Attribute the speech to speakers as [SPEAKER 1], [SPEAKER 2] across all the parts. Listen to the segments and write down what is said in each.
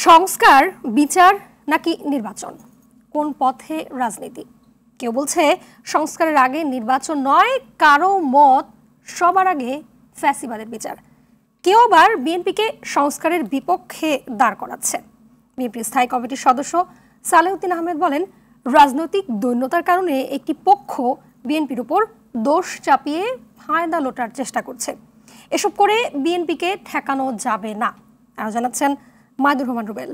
[SPEAKER 1] সংস্কার, বিচার নাকি নির্বাচন, কোন পথে রাজনীতি? কেউ বলছে সংস্কারের আগে নির্বাচন নয়, কারো মত সবার আগে ফ্যাসিবাদের বিচার। কেউ আবার বিএনপিকে সংস্কারের বিপক্ষে দাঁড় করাচ্ছে। বিএনপির স্থায়ী কমিটির সদস্য সালেউদ্দিন আহমেদ বলেন, রাজনৈতিক দৈন্যতার কারণে একটি পক্ষ বিএনপির উপর দোষ চাপিয়ে ফায়দা লোটার চেষ্টা করছে। এসব করে বিএনপিকে ঠেকানো যাবে না, আরো জানাচ্ছেন মাইদুর রহমান রুবেল।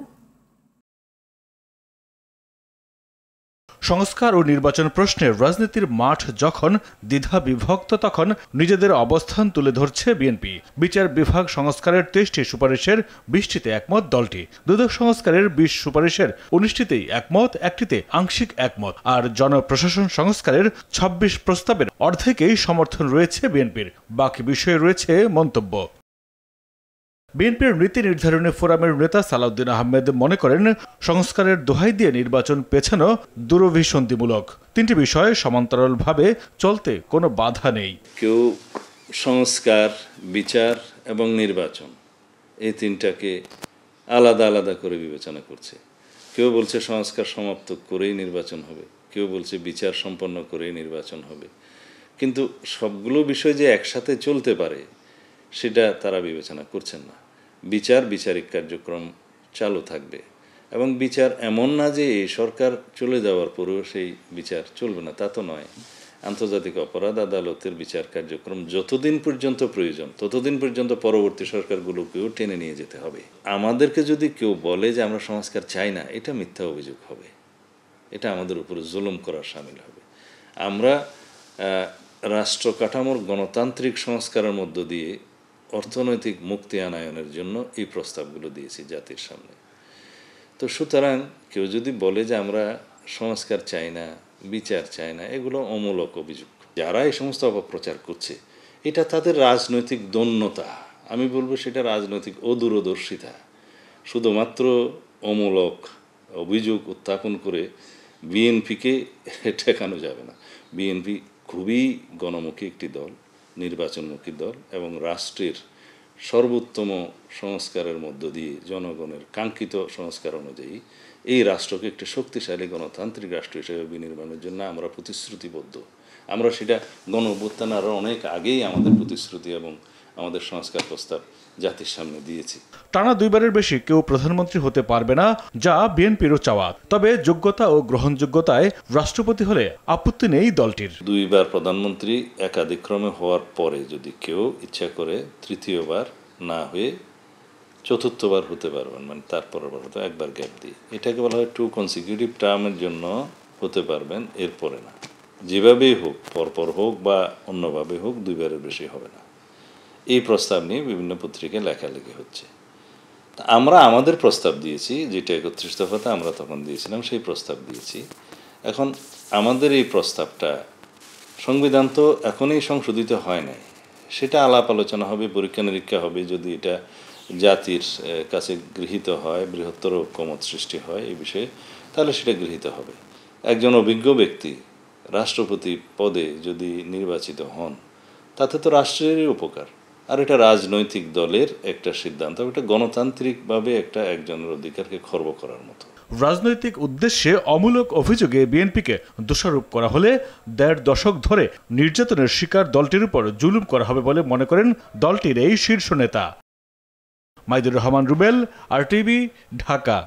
[SPEAKER 2] সংস্কার ও নির্বাচন প্রশ্নে রাজনীতির মাঠ যখন দ্বিধা বিভক্ত, তখন নিজেদের অবস্থান তুলে ধরছে বিএনপি। বিচার বিভাগ সংস্কারের 23টি সুপারিশের 20টিতে একমত দলটি। দুদক সংস্কারের 20 সুপারিশের 19টিতেই একমত, একটিতে আংশিক একমত। আর জনপ্রশাসন সংস্কারের 26 প্রস্তাবের অর্ধেকেই সমর্থন রয়েছে বিএনপির। বাকি বিষয়ে রয়েছে মন্তব্য। বিএনপির নীতি নির্ধারণী ফোরামের নেতা সালাউদ্দিন আহমেদ মনে করেন, সংস্কারের দোহাই দিয়ে নির্বাচন পেছানো দুরভিসন্ধিমূলক। 3টি বিষয় সমান্তরালভাবে চলতে কোনো বাধা নেই।
[SPEAKER 3] কেউ সংস্কার, বিচার এবং নির্বাচন এই তিনটাকে আলাদা আলাদা করে বিবেচনা করছে। কেউ বলছে সংস্কার সমাপ্ত করেই নির্বাচন হবে, কেউ বলছে বিচার সম্পন্ন করেই নির্বাচন হবে। কিন্তু সবগুলো বিষয় যে একসাথে চলতে পারে সেটা তারা বিবেচনা করছেন না। বিচারিক কার্যক্রম চালু থাকবে এবং বিচার এমন না যে এই সরকার চলে যাওয়ার পরেও সেই বিচার চলবে না, তা তো নয়। আন্তর্জাতিক অপরাধ আদালতের বিচার কার্যক্রম যতদিন পর্যন্ত প্রয়োজন ততদিন পর্যন্ত পরবর্তী সরকারগুলোকেও টেনে নিয়ে যেতে হবে। আমাদেরকে যদি কেউ বলে যে আমরা সংস্কার চাই না, এটা মিথ্যা অভিযোগ হবে, এটা আমাদের উপরে জুলুম করার শামিল হবে। আমরা রাষ্ট্র কাঠামোর গণতান্ত্রিক সংস্কারের মধ্য দিয়ে অর্থনৈতিক মুক্তি আনায়নের জন্য এই প্রস্তাবগুলো দিয়েছি জাতির সামনে। তো সুতরাং কেউ যদি বলে যে আমরা সংস্কার চাই না, বিচার চাই না, এগুলো অমূলক অভিযোগ। যারা এই সমস্ত অপপ্রচার করছে এটা তাদের রাজনৈতিক দৈন্যতা, আমি বলবো সেটা রাজনৈতিক অদূরদর্শিতা। শুধুমাত্র অমূলক অভিযোগ উত্থাপন করে বিএনপিকে ঠেকানো যাবে না। বিএনপি খুবই গণমুখী একটি দল, নির্বাচনমুখী দল এবং রাষ্ট্রের সর্বোত্তম সংস্কারের মধ্য দিয়ে জনগণের কাঙ্ক্ষিত সংস্কার অনুযায়ী এই রাষ্ট্রকে একটি শক্তিশালী গণতান্ত্রিক রাষ্ট্র হিসেবে বিনির্মাণের জন্য আমরা প্রতিশ্রুতিবদ্ধ। আমরা সেটা গণ-অভ্যুত্থান আরও অনেক আগেই আমাদের প্রতিশ্রুতি এবং আমাদের সংস্কার প্রস্তাব জাতির সামনে দিয়েছি।
[SPEAKER 2] টানা 2বারের বেশি কেউ প্রধানমন্ত্রী হতে পারবে না, যা বিএনপিরও চাওয়া। তবে যোগ্যতা ও গ্রহণযোগ্যতায় রাষ্ট্রপতি হলে আপত্তি নেই দলটির।
[SPEAKER 3] 2বার প্রধানমন্ত্রী একাধিক্রমে হওয়ার পরে যদি কেউ ইচ্ছা করে তৃতীয়বার না হয়ে চতুর্থবার হতে পারবেন, মানে তারপরের বার হতে একবার গ্যাপ দিয়ে, এটাকে বলা হয় 2 কনসিকিউটিভ টার্মের জন্য হতে পারবেন, এরপরে না। যেভাবেই হোক, পরপর হোক বা অন্যভাবে হোক, 2বারের বেশি হবে না। এই প্রস্তাব নিয়ে বিভিন্ন পত্রিকায় লেখালেখি হচ্ছে। আমরা আমাদের প্রস্তাব দিয়েছি, যেটা 31 দফাতে আমরা তখন দিয়েছিলাম, সেই প্রস্তাব দিয়েছি। এখন আমাদের এই প্রস্তাবটা, সংবিধান তো এখনই সংশোধিত হয় নাই, সেটা আলাপ আলোচনা হবে, পরীক্ষা নিরীক্ষা হবে। যদি এটা জাতির কাছে গৃহীত হয়, বৃহত্তর ঐক্যমত সৃষ্টি হয় এই বিষয়ে, তাহলে সেটা গৃহীত হবে। একজন অভিজ্ঞ ব্যক্তি রাষ্ট্রপতি পদে যদি নির্বাচিত হন, তাতে তো রাষ্ট্রেরই উপকার। আর এটা রাজনৈতিক দলের একটা সিদ্ধান্ত, এটা গণতান্ত্রিকভাবে একজনের অধিকারকে খর্ব করার মতো।
[SPEAKER 2] রাজনৈতিক উদ্দেশ্যে অমূলক অভিযোগে বিএনপিকে দোষারোপ করা হলে 1.5 দশক ধরে নির্যাতনের শিকার দলটির উপর জুলুম করা হবে বলে মনে করেন দলটির এই শীর্ষ নেতা। মাইদুর রহমান রুবেল, RTV, ঢাকা।